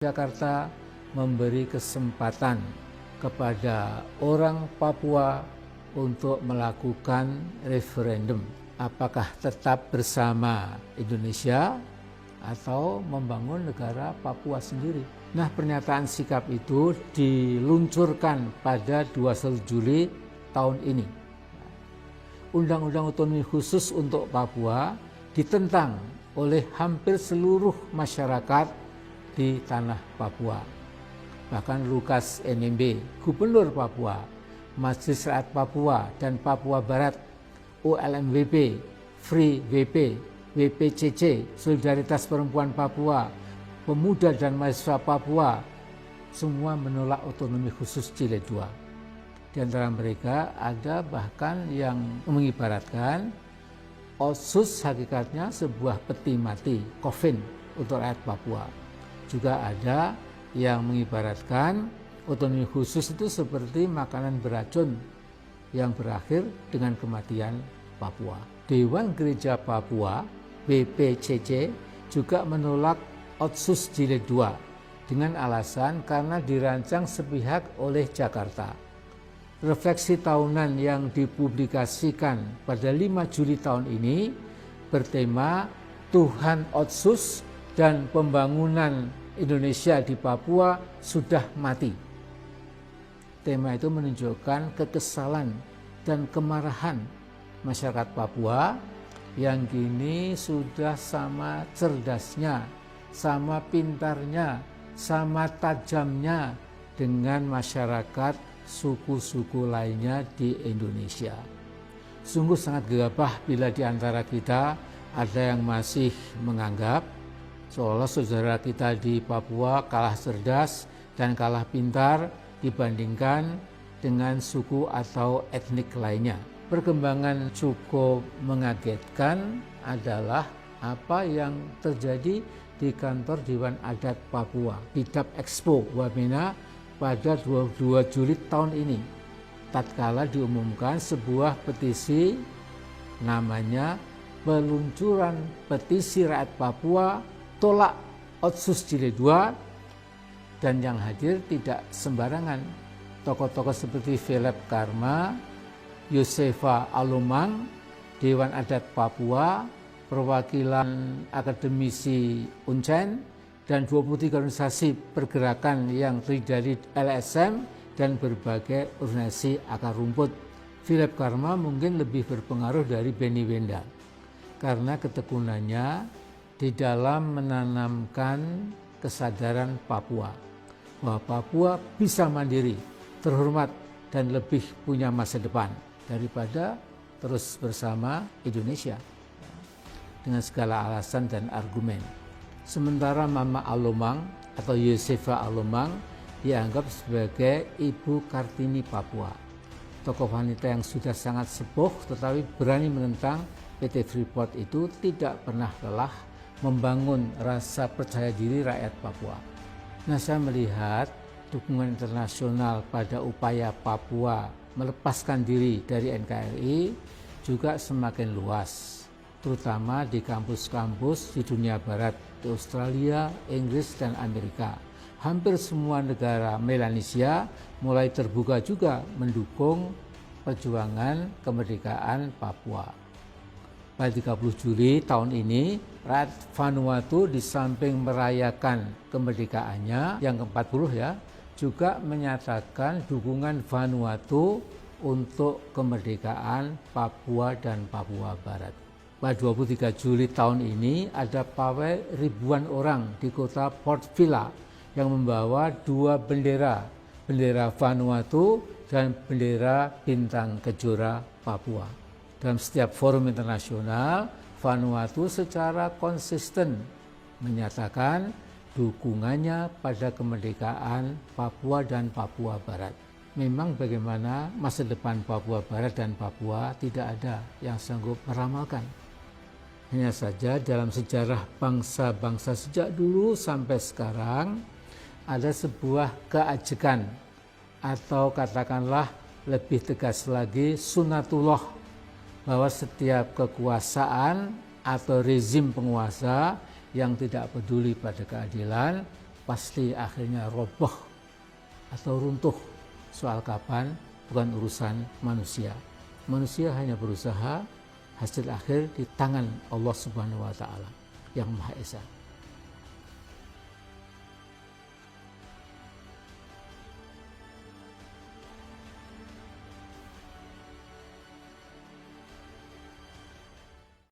Jakarta memberi kesempatan kepada orang Papua untuk melakukan referendum. Apakah tetap bersama Indonesia atau membangun negara Papua sendiri? Nah, pernyataan sikap itu diluncurkan pada 21 Juli tahun ini. Undang-undang otonomi khusus untuk Papua ditentang oleh hampir seluruh masyarakat di tanah Papua. Bahkan Lukas NMB, Gubernur Papua, Majelis Rakyat Papua dan Papua Barat, OLMWP, Free WP, WPCC, Solidaritas Perempuan Papua, Pemuda dan Mahasiswa Papua, semua menolak otonomi khusus Jilid 2. Di antara mereka ada bahkan yang mengibaratkan Otsus hakikatnya sebuah peti mati, coffin untuk rakyat Papua. Juga ada yang mengibaratkan otonomi khusus itu seperti makanan beracun yang berakhir dengan kematian Papua. Dewan Gereja Papua, BPCC, juga menolak Otsus Jilid 2 dengan alasan karena dirancang sepihak oleh Jakarta. Refleksi tahunan yang dipublikasikan pada 5 Juli tahun ini bertema Tuhan Otsus dan Pembangunan Indonesia di Papua sudah mati. Tema itu menunjukkan kekesalan dan kemarahan masyarakat Papua yang kini sudah sama cerdasnya, sama pintarnya, sama tajamnya dengan masyarakat suku-suku lainnya di Indonesia. Sungguh sangat gegabah bila di antara kita ada yang masih menganggap seolah saudara kita di Papua kalah cerdas dan kalah pintar dibandingkan dengan suku atau etnik lainnya. Perkembangan cukup mengagetkan adalah apa yang terjadi di kantor Dewan Adat Papua, Bidap Expo Wamena pada 22 Juli tahun ini. Tatkala diumumkan sebuah petisi namanya Peluncuran Petisi Rakyat Papua Tolak Otsus Jilid 2, dan yang hadir tidak sembarangan. Tokoh-tokoh seperti Philip Karma, Yosefa Alomang, Dewan Adat Papua, perwakilan akademisi Uncen, dan 23 organisasi pergerakan yang terdiri dari LSM dan berbagai organisasi akar rumput. Philip Karma mungkin lebih berpengaruh dari Benny Wenda karena ketekunannya di dalam menanamkan kesadaran Papua bahwa Papua bisa mandiri, terhormat, dan lebih punya masa depan daripada terus bersama Indonesia dengan segala alasan dan argumen. Sementara Mama Alomang atau Yosefa Alomang dianggap sebagai Ibu Kartini Papua, tokoh wanita yang sudah sangat sepuh tetapi berani menentang PT Freeport itu tidak pernah lelah membangun rasa percaya diri rakyat Papua. Nah, saya melihat dukungan internasional pada upaya Papua melepaskan diri dari NKRI juga semakin luas, terutama di kampus-kampus di dunia barat, di Australia, Inggris, dan Amerika. Hampir semua negara Melanesia mulai terbuka juga mendukung perjuangan kemerdekaan Papua. Pada 30 Juli tahun ini, rakyat Vanuatu di samping merayakan kemerdekaannya yang ke-40 juga menyatakan dukungan Vanuatu untuk kemerdekaan Papua dan Papua Barat. Pada 23 Juli tahun ini ada pawai ribuan orang di kota Port Vila yang membawa dua bendera, bendera Vanuatu dan bendera bintang kejora Papua. Dalam setiap forum internasional, Vanuatu secara konsisten menyatakan dukungannya pada kemerdekaan Papua dan Papua Barat. Memang bagaimana masa depan Papua Barat dan Papua tidak ada yang sanggup meramalkan. Hanya saja dalam sejarah bangsa-bangsa sejak dulu sampai sekarang ada sebuah keajekan atau katakanlah lebih tegas lagi sunatullah, bahwa setiap kekuasaan atau rezim penguasa yang tidak peduli pada keadilan pasti akhirnya roboh atau runtuh. Soal kapan bukan urusan manusia. Manusia hanya berusaha, hasil akhir di tangan Allah Subhanahu wa taala yang Maha Esa.